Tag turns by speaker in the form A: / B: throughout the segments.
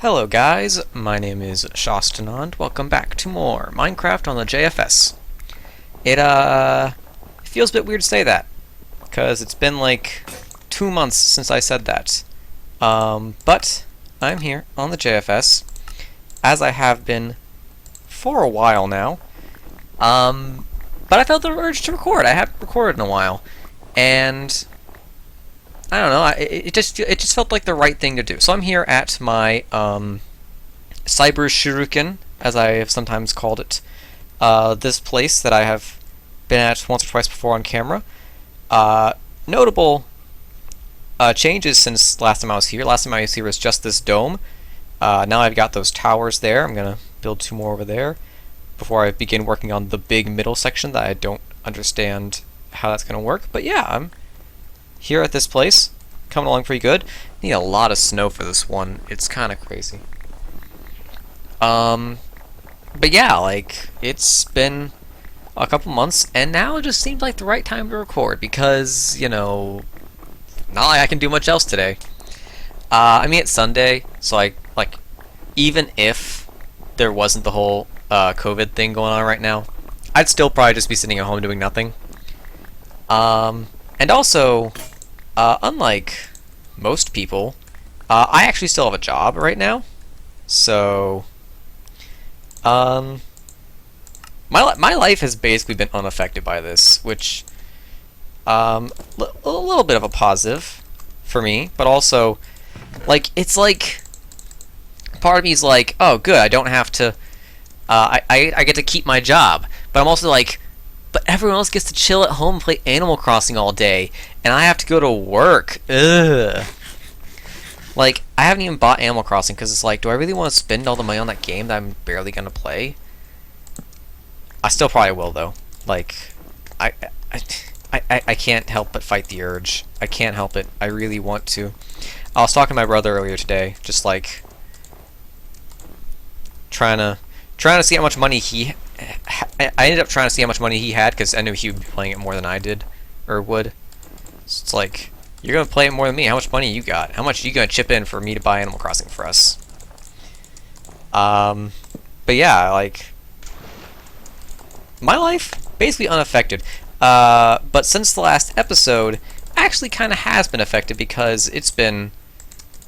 A: Hello guys, my name is Shawstin and welcome back to more Minecraft on the JFS. It feels a bit weird to say that, because it's been like 2 months since I said that. But I'm here on the JFS, as I have been for a while now. But I felt the urge to record. I haven't recorded in a while, and I don't know. It just felt like the right thing to do. So I'm here at my cyber shuriken, as I have sometimes called it. This place that I have been at once or twice before on camera. Notable changes since last time I was here. Last time I was here was just this dome. Now I've got those towers there. I'm gonna build 2 more over there before I begin working on the big middle section that I don't understand how that's gonna work. But yeah, I'm here at this place, coming along pretty good. Need a lot of snow for this one. It's kind of crazy. But yeah, like, it's been a couple months, and now it just seems like the right time to record because, you know, not like I can do much else today. I mean, it's Sunday, so like, even if there wasn't the whole COVID thing going on right now, I'd still probably just be sitting at home doing nothing. And also, unlike most people, I actually still have a job right now. So, my life has basically been unaffected by this, which, a little bit of a positive for me, but also, like, it's like, part of me is like, oh, good, I don't have to, I get to keep my job, but I'm also like, but everyone else gets to chill at home and play Animal Crossing all day, and I have to go to work. Ugh. Like, I haven't even bought Animal Crossing because it's like, do I really want to spend all the money on that game that I'm barely gonna play? I still probably will though. Like, I can't help but fight the urge. I can't help it. I really want to. I was talking to my brother earlier today, just like trying to see how much money he. I ended up trying to see how much money he had because I knew he would be playing it more than I did, or would. So it's like, you're gonna play it more than me. How much money you got? How much are you gonna chip in for me to buy Animal Crossing for us? But yeah, like, my life basically unaffected. But since the last episode, actually kind of has been affected because it's been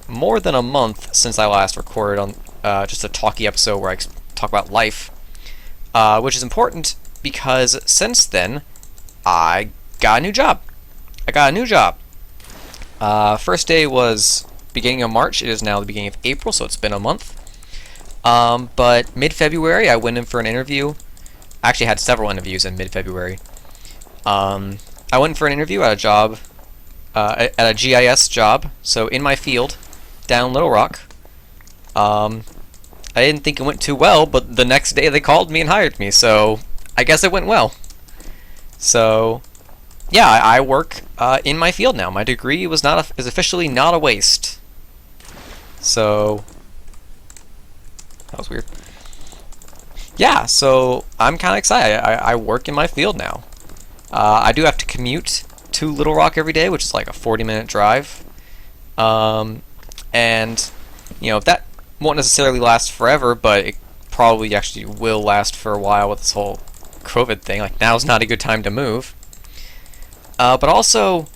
A: more than a month since I last recorded on just a talky episode where I talk about life. Which is important because since then, I got a new job. First day was beginning of March. It is now the beginning of April, so it's been a month. But mid-February, I went in for an interview. I actually had several interviews in mid-February. I went in for an interview at a job, at a GIS job, so in my field, down Little Rock. I didn't think it went too well, but the next day they called me and hired me, so I guess it went well. So, yeah, I work in my field now. My degree is officially not a waste. So, that was weird. Yeah, so I'm kind of excited. I work in my field now. I do have to commute to Little Rock every day, which is like a 40-minute drive. And, you know, that won't necessarily last forever, but it probably actually will last for a while with this whole COVID thing. Like, now's not a good time to move. But also,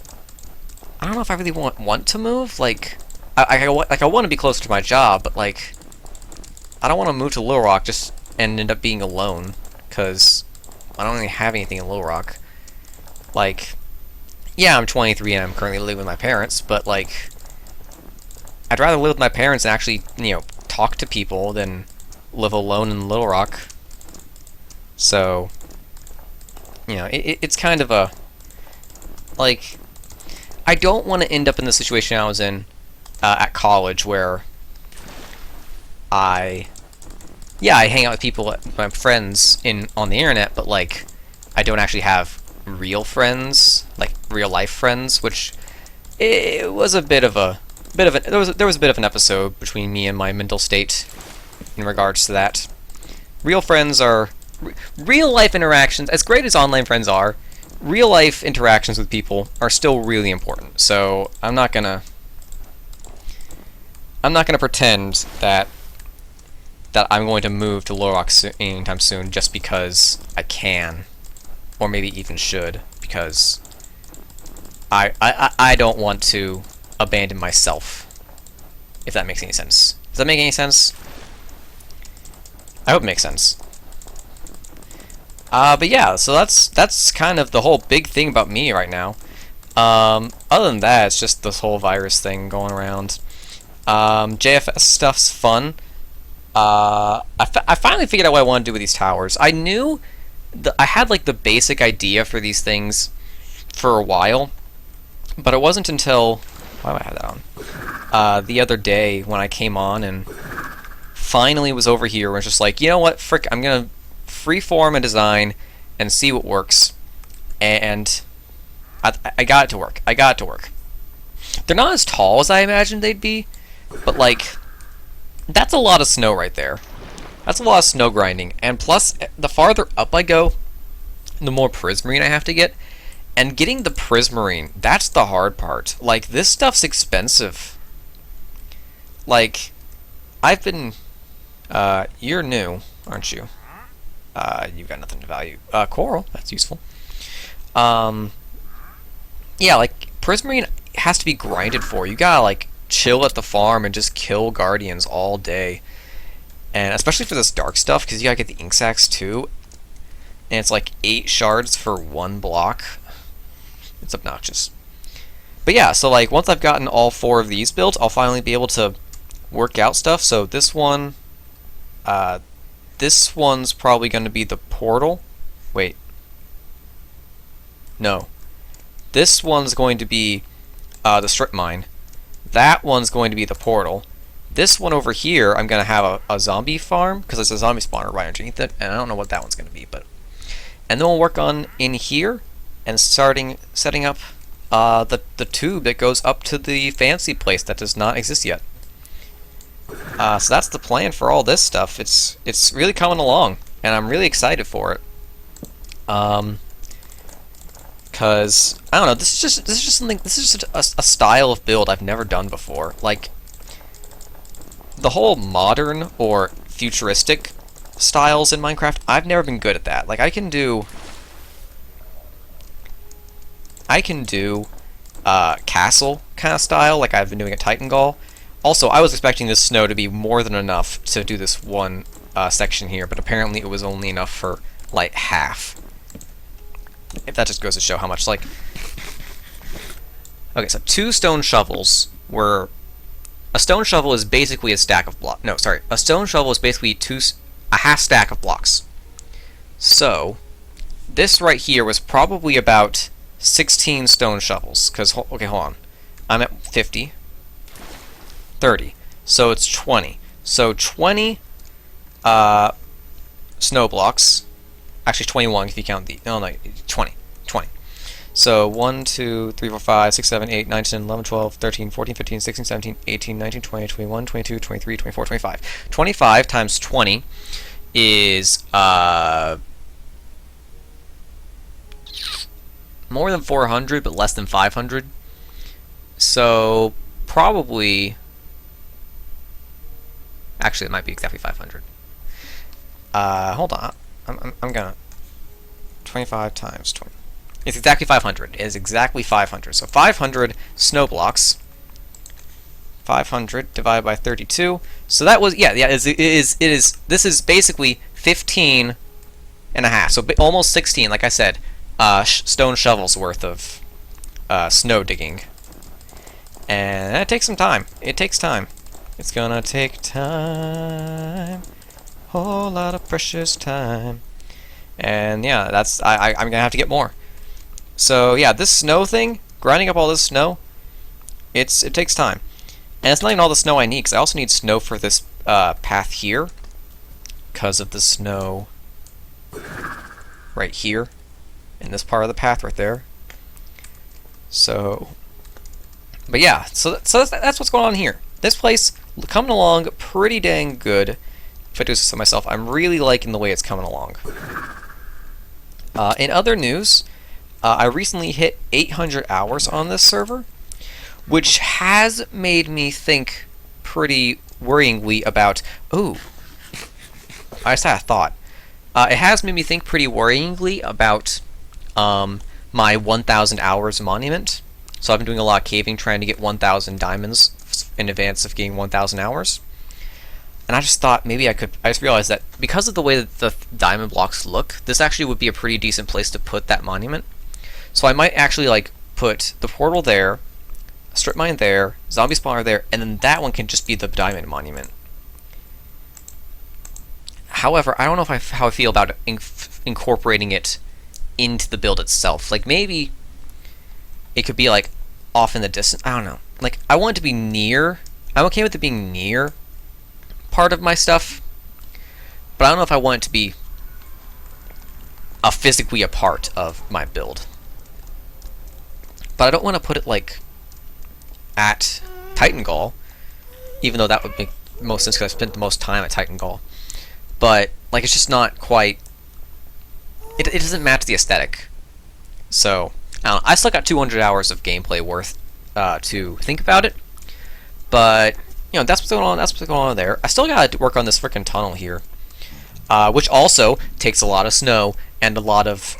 A: I don't know if I really want to move. Like, I want to be closer to my job, but like, I don't want to move to Little Rock just and end up being alone, because I don't really have anything in Little Rock. Like, yeah, I'm 23 and I'm currently living with my parents, but like, I'd rather live with my parents and actually, you know, talk to people than live alone in Little Rock. So, you know, it's kind of a, like, I don't want to end up in the situation I was in at college where I hang out with people, my friends on the internet, but like, I don't actually have real friends, like real life friends, which it was a bit of a there was a bit of an episode between me and my mental state in regards to that. Real friends are real life interactions. As great as online friends are, real life interactions with people are still really important. So I'm not gonna I'm not gonna pretend that I'm going to move to Lower Rock anytime soon just because I can, or maybe even should, because I don't want to abandon myself. If that makes any sense. Does that make any sense? I hope it makes sense. But yeah, so that's kind of the whole big thing about me right now. Other than that, it's just this whole virus thing going around. JFS stuff's fun. I finally figured out what I want to do with these towers. I knew I had like the basic idea for these things for a while, but it wasn't until why do I have that on? The other day when I came on and finally was over here, was just like, you know what, frick, I'm gonna freeform a design and see what works, and I got it to work. I got it to work. They're not as tall as I imagined they'd be, but like, that's a lot of snow right there. That's a lot of snow grinding, and plus, the farther up I go, the more prismarine I have to get, and getting the prismarine, that's the hard part. Like, this stuff's expensive. Like, I've been, you're new, aren't you? You've got nothing to value. Coral, that's useful. Yeah, like, prismarine has to be grinded for. You gotta, like, chill at the farm and just kill guardians all day. And especially for this dark stuff, because you gotta get the ink sacs too. And it's like 8 shards for 1 block. It's obnoxious. But yeah, so like once I've gotten all 4 of these built, I'll finally be able to work out stuff. So this one's probably going to be the portal. Wait. No. This one's going to be the strip mine. That one's going to be the portal. This one over here, I'm going to have a zombie farm, because there's a zombie spawner right underneath it, and I don't know what that one's going to be, but... And then we'll work on in here, and setting up the tube that goes up to the fancy place that does not exist yet. So that's the plan for all this stuff. It's really coming along, and I'm really excited for it. Because I don't know, this is just a style of build I've never done before. Like, the whole modern or futuristic styles in Minecraft, I've never been good at that. Like, I can do castle kind of style, like I've been doing at Titan Gall. Also, I was expecting this snow to be more than enough to do this one section here, but apparently it was only enough for, like, half. If that just goes to show how much, like... Okay, so 2 stone shovels were... A stone shovel is basically a stack of blocks. No, sorry. A stone shovel is basically a half stack of blocks. So, this right here was probably about 16 stone shovels. Because, okay, hold on. I'm at 50. 30. So it's 20. So 20 snow blocks. Actually, 21 if you count the... No, 20. 20. So 1, 2, 3, 4, 5, 6, 7, 8, 9, 10, 11, 12, 13, 14, 15, 16, 17, 18, 19, 20, 21, 22, 23, 24, 25. 25 times 20 is more than 400, but less than 500. So probably... Actually, it might be exactly 500. Hold on. I'm gonna... 25 times 20. It's exactly 500. It is exactly 500. So 500 snow blocks. 500 divided by 32. So that was, yeah, it is, this is basically 15 and a half. So almost 16, like I said, stone shovels worth of snow digging. And that takes some time. It takes time. It's gonna take time. Whole lot of precious time. And yeah, that's, I'm gonna have to get more. So yeah, this snow thing, grinding up all this snow, it takes time. And it's not even all the snow I need, because I also need snow for this path here, because of the snow right here, in this part of the path right there. So, but yeah, so that's what's going on here. This place coming along pretty dang good. If I do this to myself, I'm really liking the way it's coming along. In other news, I recently hit 800 hours on this server, which has made me think pretty worryingly about... Ooh. I just had a thought. It has made me think pretty worryingly about my 1,000 hours monument. So I've been doing a lot of caving, trying to get 1,000 diamonds in advance of getting 1,000 hours. And I just thought maybe I just realized that because of the way that the diamond blocks look, this actually would be a pretty decent place to put that monument. So I might actually like put the portal there, strip mine there, zombie spawner there, and then that one can just be the diamond monument. However, I don't know how I feel about incorporating it into the build itself. Like maybe it could be like off in the distance. I don't know. Like I want it to be near. I'm okay with it being near part of my stuff, but I don't know if I want it to be physically a part of my build. But I don't want to put it like at Titan Gall, even though that would make most sense because I spent the most time at Titan Gall. But like it's just not quite. It doesn't match the aesthetic. So I don't know, I still got 200 hours of gameplay worth to think about it. But you know, that's what's going on. That's what's going on there. I still got to work on this freaking tunnel here, which also takes a lot of snow and a lot of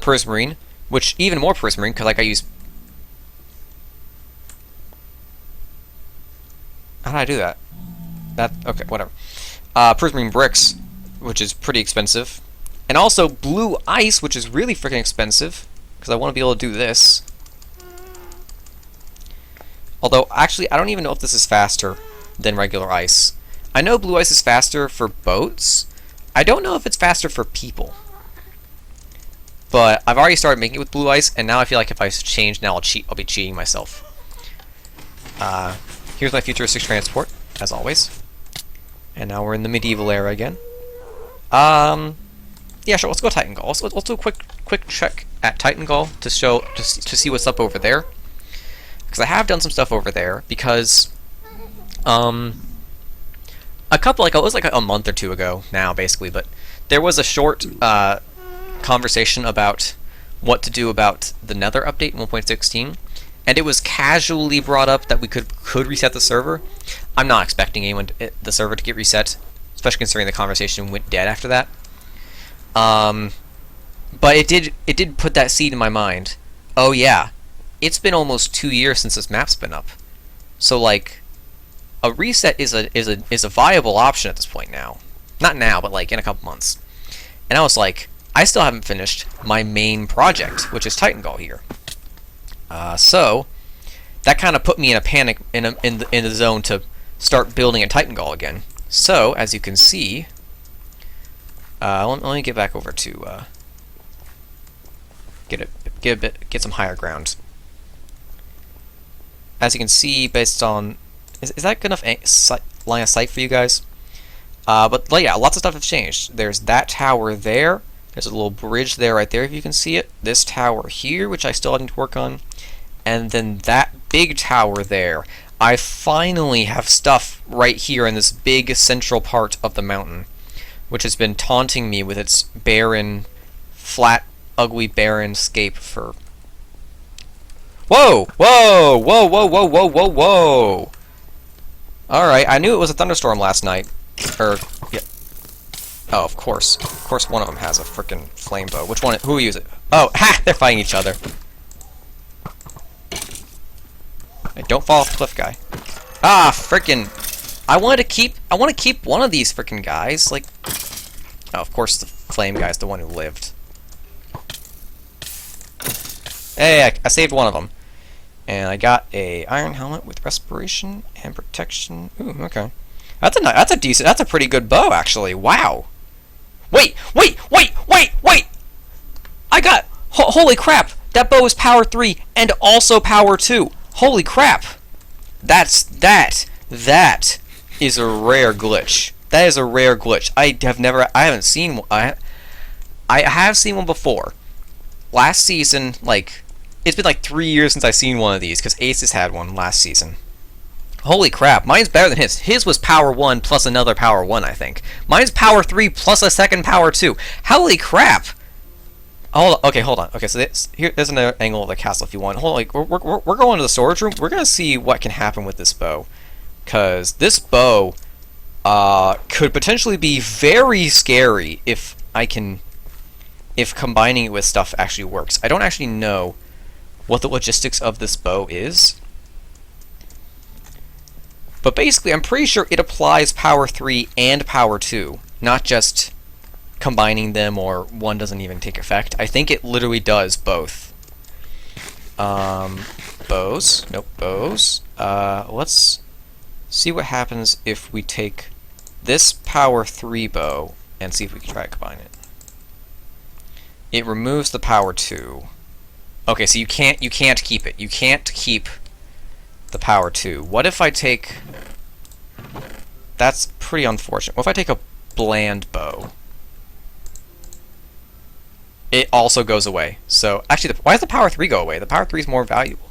A: prismarine, which even more prismarine because like I use. How did I do that? That okay, whatever. Prismarine bricks, which is pretty expensive, and also blue ice, which is really freaking expensive because I want to be able to do this. Although, actually, I don't even know if this is faster than regular ice. I know blue ice is faster for boats. I don't know if it's faster for people. But I've already started making it with blue ice, and now I feel like if I change now, I'll be cheating myself. Here's my futuristic transport, as always. And now we're in the medieval era again. Yeah, sure. Let's go Titan Gall. Let's do a quick check at Titan Gall to see what's up over there. Because I have done some stuff over there. Because it was like a month or two ago now, basically. But there was a short conversation about what to do about the Nether update in 1.16. And it was casually brought up that we could reset the server. I'm not expecting the server to get reset, especially considering the conversation went dead after that. But it did put that seed in my mind. Oh yeah, it's been almost 2 years since this map's been up, so like a reset is a viable option at this point now. Not now, but like in a couple months. And I was like, I still haven't finished my main project, which is Titan Gall here. So that kind of put me in a panic in the zone to start building a Titan Gall again. So as you can see, let me get back over to get some higher ground. As you can see, based on is that good enough line of sight for you guys? But yeah, lots of stuff has changed. There's that tower there. There's a little bridge there, right there, if you can see it. This tower here, which I still need to work on. And then that big tower there. I finally have stuff right here in this big central part of the mountain, which has been taunting me with its barren, flat, ugly, barren scape for... Whoa! Whoa! Whoa, whoa, whoa, whoa, whoa, whoa! Alright, I knew it was a thunderstorm last night. Yeah. Oh, of course. Of course one of them has a frickin' flame bow. Which one? Who use it? Oh, ha! They're fighting each other. Hey, don't fall off the cliff, guy. Ah, frickin'! I want to keep one of these frickin' guys. Like, oh, of course the flame guy's the one who lived. Hey, I saved one of them, and I got a iron helmet with respiration and protection. Ooh, okay. That's a pretty good bow, actually. Wow. Wait! I got, holy crap! That bow is power 3 and also power 2. Holy crap! That is a rare glitch. That is a rare glitch. I haven't seen one. I have seen one before. Last season, like, it's been like 3 years since I've seen one of these, because Aces had one last season. Holy crap, mine's better than his. His was power 1 plus another power 1, I think. Mine's power 3 plus a second power 2. Holy crap! Okay, hold on. Okay, so there's another angle of the castle if you want. Hold on, like, we're going to the storage room. We're going to see what can happen with this bow. because this bow could potentially be very scary if combining it with stuff actually works. I don't actually know what the logistics of this bow is, but basically I'm pretty sure it applies power 3 and power 2, not just combining them or one doesn't even take effect. I think it literally does both. Bows. Nope, bows. Let's see what happens if we take this power 3 bow and see if we can try to combine it. It removes the power 2. Okay, so you can't keep it. You can't keep the power 2. What if I take... That's pretty unfortunate. What if I take a bland bow? It also goes away. So, actually, why does the power 3 go away? The power 3 is more valuable.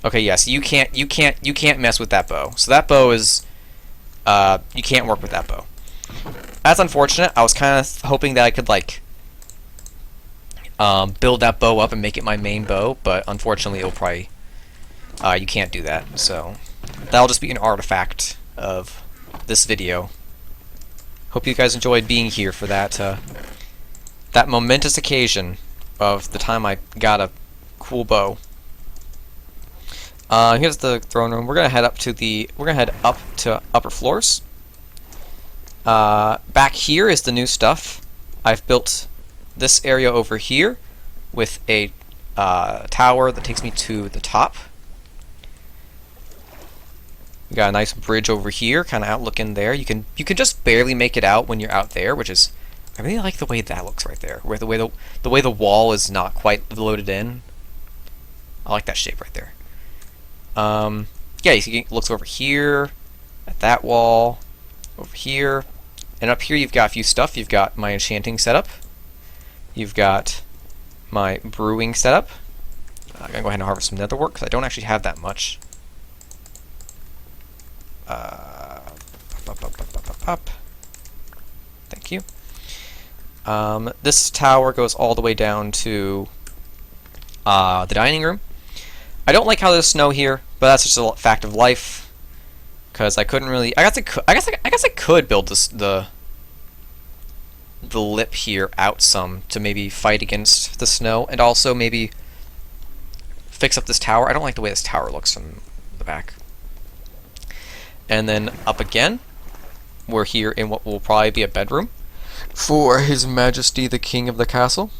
A: Okay, yes, you can't mess with that bow. So that bow is... you can't work with that bow. That's unfortunate. I was kind of hoping that I could, like... build that bow up and make it my main bow, but unfortunately it'll probably... you can't do that, so... That'll just be an artifact of this video. Hope you guys enjoyed being here for that, that momentous occasion of the time I got a cool bow. Here's the throne room. We're gonna head up to upper floors. Back here is the new stuff. I've built this area over here with a tower that takes me to the top. We got a nice bridge over here, kind of outlooking there. You can just barely make it out when you're out there, which is, I really like the way that looks right there. Where the way the wall is not quite loaded in. I like that shape right there. Yeah, you see, it looks over here at that wall, over here, and up here you've got a few stuff. You've got my enchanting setup. You've got my brewing setup. I'm gonna go ahead and harvest some nether wart because I don't actually have that much. Thank you. This tower goes all the way down to the dining room. I don't like how there's snow here, but that's just a fact of life. Because I couldn't really. I guess I could build the lip here out some to maybe fight against the snow, and also maybe fix up this tower. I don't like the way this tower looks from the back. And then up again, we're here in what will probably be a bedroom for His Majesty the King of the Castle.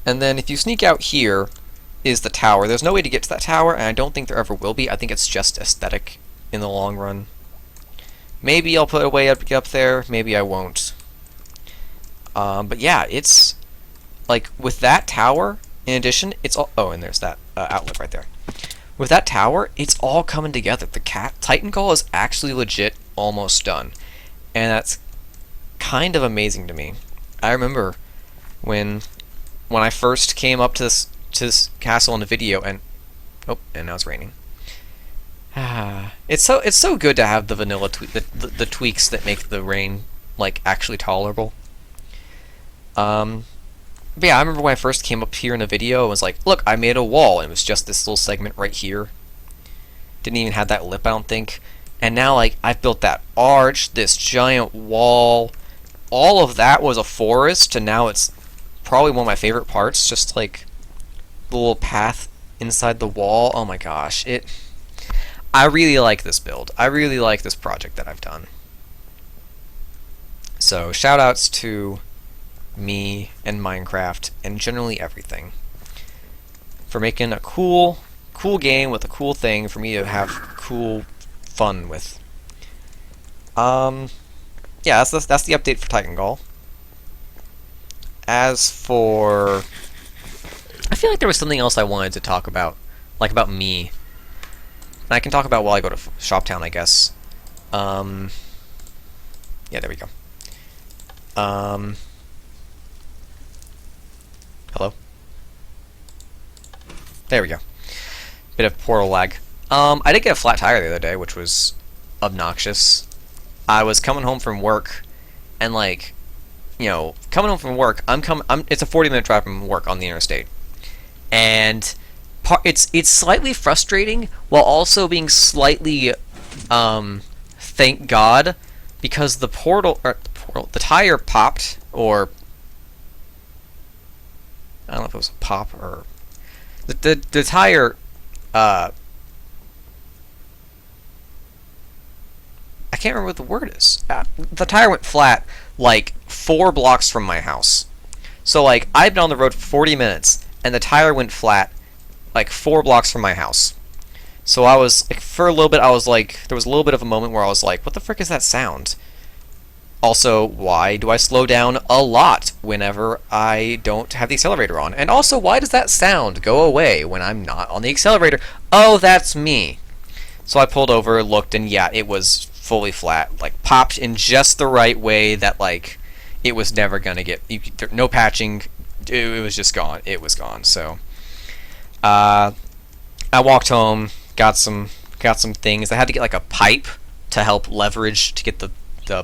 A: And then if you sneak out here is the tower. There's no way to get to that tower, and I don't think there ever will be. I think it's just aesthetic in the long run. Maybe I'll put a way up there, maybe I won't. But yeah, it's like with that tower, in addition, it's all... Oh, and there's that outlet right there. With that tower, it's all coming together. The Titan Call is actually legit almost done. And that's kind of amazing to me. I remember when I first came up to this castle in the video, and oh, and now it's raining. It's so good to have the vanilla the tweaks that make the rain like actually tolerable. But yeah, I remember when I first came up here in a video, it was like, look, I made a wall, and it was just this little segment right here. Didn't even have that lip, I don't think. And now, like, I've built that arch, this giant wall. All of that was a forest, and now it's probably one of my favorite parts, just like the little path inside the wall. Oh my gosh, I really like this build. I really like this project that I've done. So, shoutouts to me and Minecraft and generally everything for making a cool game with a cool thing for me to have cool fun with. Yeah, that's the update for Titan Gall. As for, I feel like there was something else I wanted to talk about, like about me. And I can talk about while I go to Shoptown, I guess. Yeah, there we go. Hello? There we go. Bit of portal lag. I did get a flat tire the other day, which was obnoxious. I was coming home from work, and like, you know, coming home from work, it's a 40-minute drive from work on the interstate. And it's slightly frustrating while also being slightly thank God, because the tire popped, or I don't know if it was a pop or the tire. I can't remember what the word is. The tire went flat like 4 blocks from my house. So like I've been on the road for 40 minutes and the tire went flat like 4 blocks from my house. So I was like, for a little bit I was like, there was a little bit of a moment where I was like, what the frick is that sound? Also, why do I slow down a lot whenever I don't have the accelerator on? And also, why does that sound go away when I'm not on the accelerator? Oh, that's me. So I pulled over, looked, and yeah, it was fully flat. Like, popped in just the right way that, like, it was never gonna get... no patching. It was just gone. It was gone. So, I walked home, got some things. I had to get, like, a pipe to help leverage to get the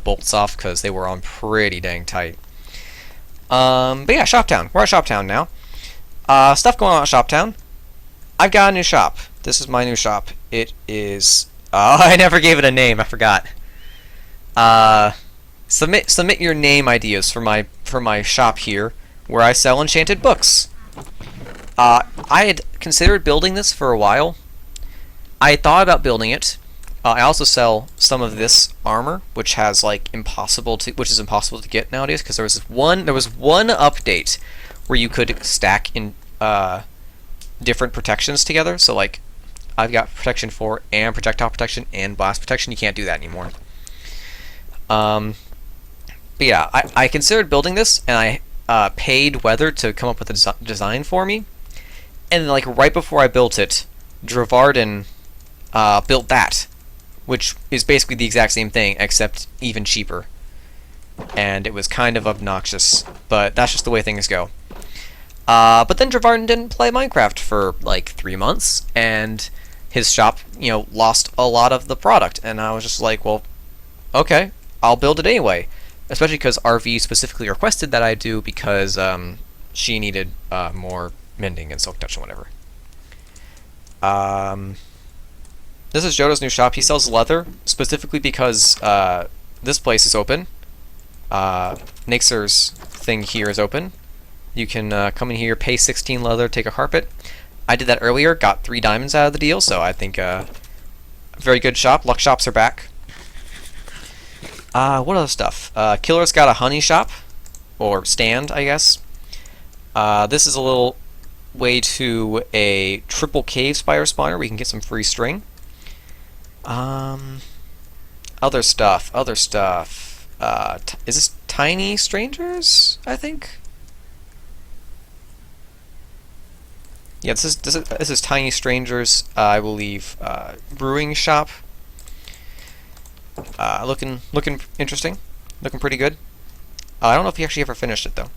A: bolts off, because they were on pretty dang tight. But yeah, Shoptown. We're at Shoptown now. Stuff going on at Shoptown. I've got a new shop. This is my new shop. It is... I never gave it a name. I forgot. Submit your name ideas for my shop here, where I sell enchanted books. I had considered building this for a while. I had thought about building it. I also sell some of this armor, which has like which is impossible to get nowadays, because there was one update where you could stack in different protections together. So like, I've got protection 4 and projectile protection and blast protection. You can't do that anymore. But yeah, I considered building this, and I paid Weather to come up with a design for me. And then, like, right before I built it, Dravardin built that, which is basically the exact same thing, except even cheaper. And it was kind of obnoxious, but that's just the way things go. But then Dravardin didn't play Minecraft for like 3 months, and his shop, lost a lot of the product. And I was just like, well, okay, I'll build it anyway. Especially because RV specifically requested that I do, because she needed more mending and silk touch and whatever. This is Jodo's new shop. He sells leather, specifically because this place is open. Nixer's thing here is open. You can come in here, pay 16 leather, take a carpet. I did that earlier, got 3 diamonds out of the deal, so I think very good shop. Luck shops are back. What other stuff? Killer's got a honey shop, or stand, I guess. This is a little way to a triple cave spider spawner where you can get some free string. Other stuff. Is this Tiny Strangers, I think? Yeah, this is Tiny Strangers, I believe, brewing shop. Looking interesting. Looking pretty good. I don't know if he actually ever finished it, though.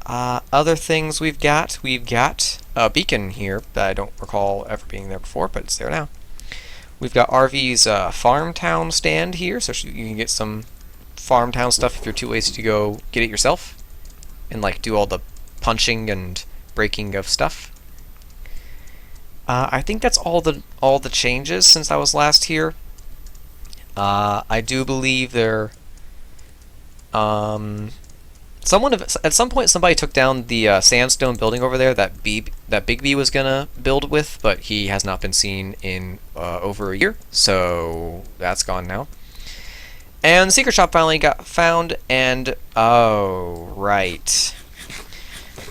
A: Other things we've got a beacon here that I don't recall ever being there before, but it's there now. We've got RV's Farm Town stand here, so you can get some Farm Town stuff if you're too lazy to go get it yourself, and like do all the punching and breaking of stuff. I think that's all the changes since I was last here. I do believe there. At some point somebody took down the sandstone building over there that Big B was gonna build with, but he has not been seen in over a year, so that's gone now. And the secret shop finally got found, and oh right,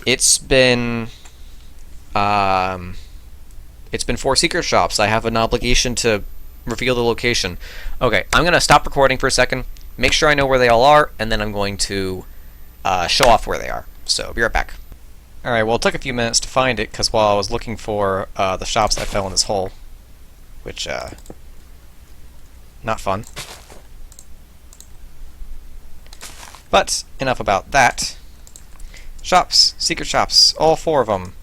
A: it's been 4 secret shops. I have an obligation to reveal the location. Okay, I'm gonna stop recording for a second, make sure I know where they all are, and then I'm going to show off where they are. So, be right back. Alright, well, it took a few minutes to find it, because while I was looking for the shops, I fell in this hole. Which, not fun. But, enough about that. Shops. Secret shops. All 4 of them.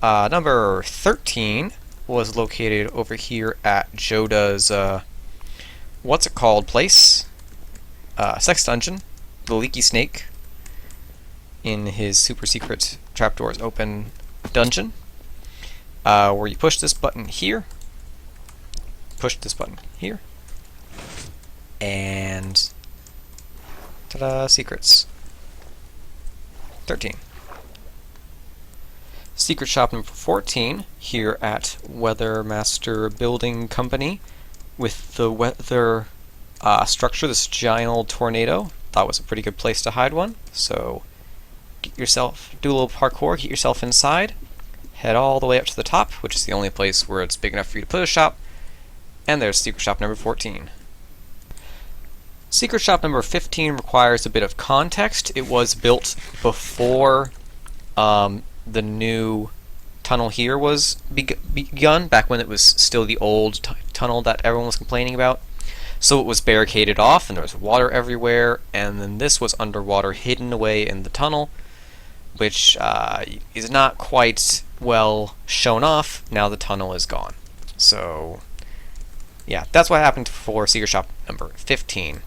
A: Number 13 was located over here at Joda's, what's it called place? Sex Dungeon. The Leaky Snake. In his super secret trapdoors open dungeon. where you push this button here, push this button here, and ta-da, secrets. 13. Secret shop number 14 here at Weathermaster Building Company with the weather structure, this giant old tornado. Thought was a pretty good place to hide one. So get yourself, do a little parkour, get yourself inside, head all the way up to the top, which is the only place where it's big enough for you to put a shop, and there's secret shop number 14. Secret shop number 15 requires a bit of context. It was built before the new tunnel here was begun, back when it was still the old tunnel that everyone was complaining about. So it was barricaded off, and there was water everywhere, and then this was underwater, hidden away in the tunnel, which is not quite well shown off now the tunnel is gone. So, yeah, that's what happened for secret shop number 15.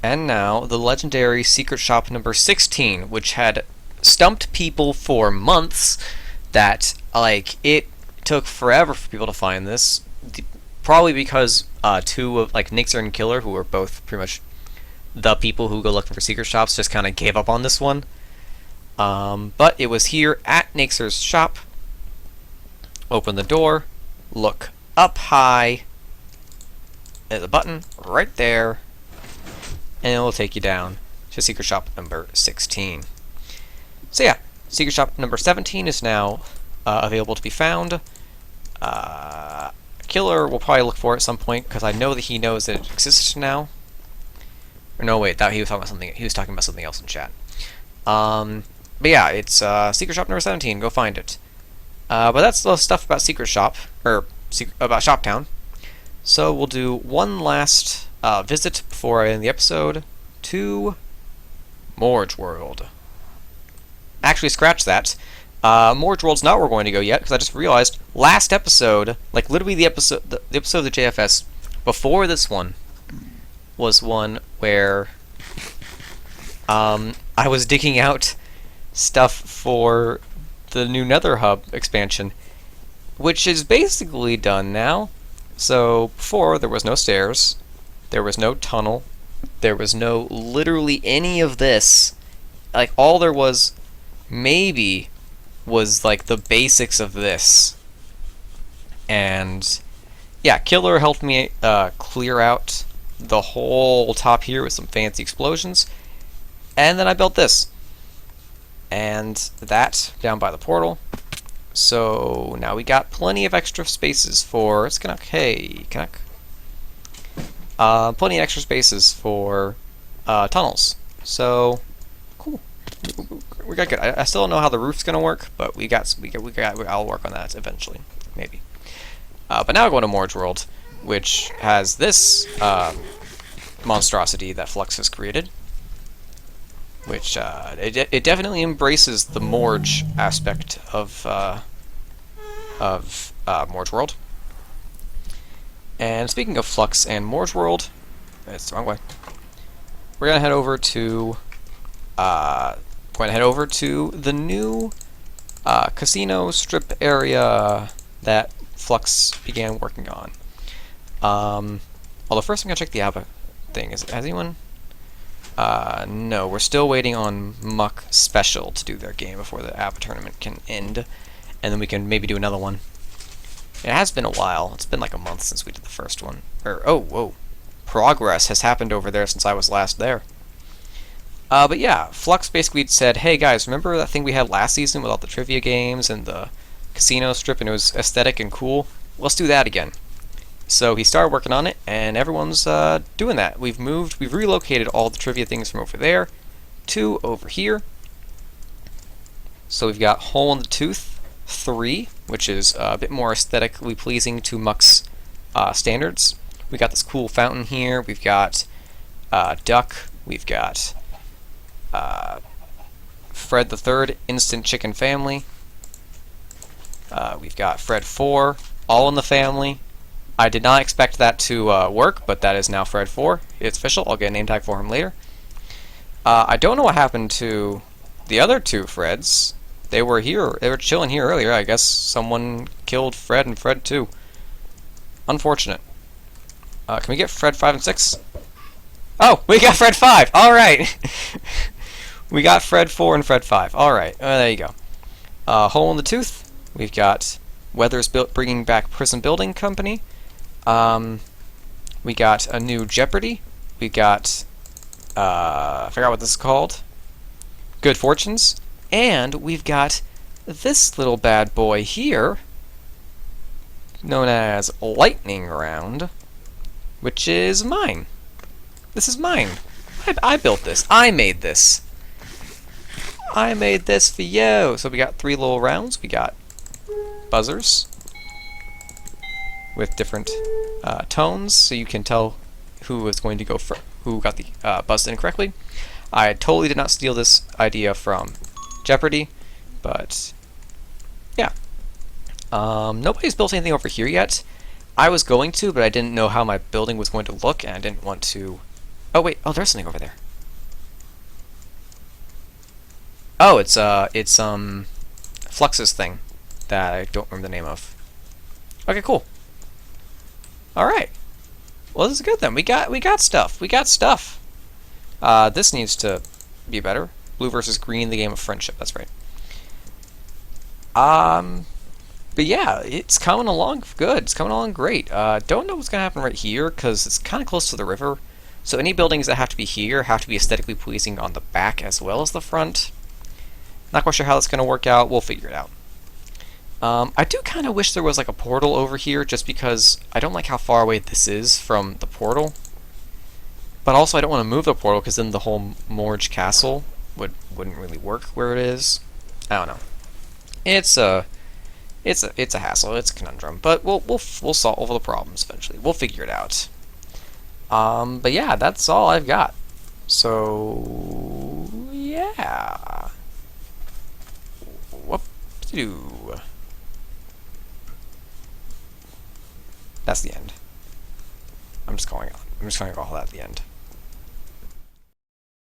A: And now, the legendary secret shop number 16, which had stumped people for months, that, like, it took forever for people to find this. Probably because two of, like, Nixer and Killer, who were both pretty much the people who go looking for secret shops, just kind of gave up on this one. But it was here at Nixer's shop. Open the door, look up high, there's a button right there, and it will take you down to secret shop number 16. So yeah, secret shop number 17 is now available to be found. Killer will probably look for it at some point, because I know that he knows that it exists now. Or no, wait, that he was talking about something. He was talking about something else in chat. But yeah, it's secret shop number 17. Go find it. But that's the stuff about secret shop, or about Shoptown. So we'll do one last visit before I end the episode to Morge World. Actually, scratch that. Morge World's not where we're going to go yet, because I just realized last episode, like literally the episode of the JFS before this one, was one where I was digging out stuff for the new Nether Hub expansion, which is basically done now. So before, there was no stairs, there was no tunnel, there was no literally any of this. Like, all there was maybe was like the basics of this. And yeah, Killer helped me clear out the whole top here with some fancy explosions, and then I built this and that down by the portal. So now we got plenty of extra spaces for plenty of extra spaces for tunnels. So cool. We got good. I still don't know how the roof's gonna work, but I'll work on that eventually, maybe. But now we're going to Morge World, which has this monstrosity that Flux has created, which it definitely embraces the Morge aspect of Morge World. And speaking of Flux and Morge World, it's the wrong way. We're gonna head over to the new casino strip area that Flux began working on. Although first I'm gonna check the ABBA thing. Has anyone? No, we're still waiting on Muck Special to do their game before the ABBA tournament can end, and then we can maybe do another one. It has been a while. It's been like a month since we did the first one. Oh, whoa. Progress has happened over there since I was last there. But yeah, Flux basically said, hey guys, remember that thing we had last season with all the trivia games and the casino strip, and it was aesthetic and cool? Let's do that again. So he started working on it, and everyone's doing that. We've relocated all the trivia things from over there to over here. So we've got Hole in the Tooth 3, which is a bit more aesthetically pleasing to Muck's standards. We got this cool fountain here. We've got Duck. We've got Fred the Third, Instant Chicken Family. We've got Fred 4, All in the Family. I did not expect that to work, but that is now Fred 4. It's official. I'll get a name tag for him later. I don't know what happened to the other two Freds. They were here. They were chilling here earlier. I guess someone killed Fred and Fred too. Unfortunate. Can we get Fred 5 and 6? Oh, we got Fred 5. All right. We got Fred 4 and Fred 5. All right. There you go. Hole in the Tooth. We've got Weathers bringing back Prison Building Company. We got a new Jeopardy. We got I forgot what this is called. Good Fortunes. And we've got this little bad boy here, known as Lightning Round, which is mine. This is mine. I built this. I made this. I made this for you. So we got 3 little rounds. We got buzzers with different tones, so you can tell who is going to go for who got the buzzed in correctly. I totally did not steal this idea from Jeopardy, but yeah. Nobody's built anything over here yet. I was going to, but I didn't know how my building was going to look, and I didn't want to... Oh, wait. Oh, there's something over there. Oh, it's Flux's thing that I don't remember the name of. Okay, cool. Alright. Well, this is good then. We got stuff. We got stuff. This needs to be better. Blue versus green, the game of friendship. That's right. But yeah, it's coming along good. It's coming along great. Don't know what's gonna happen right here because it's kind of close to the river. So any buildings that have to be here have to be aesthetically pleasing on the back as well as the front. Not quite sure how that's gonna work out. We'll figure it out. I do kind of wish there was like a portal over here, just because I don't like how far away this is from the portal. But also I don't want to move the portal because then the whole Morge Castle wouldn't really work where it is. I don't know. It's a hassle. It's a conundrum, but we'll solve all the problems eventually. We'll figure it out. But yeah, that's all I've got. So yeah. Whoop-de-doo. That's the end. I'm just going to call that the end.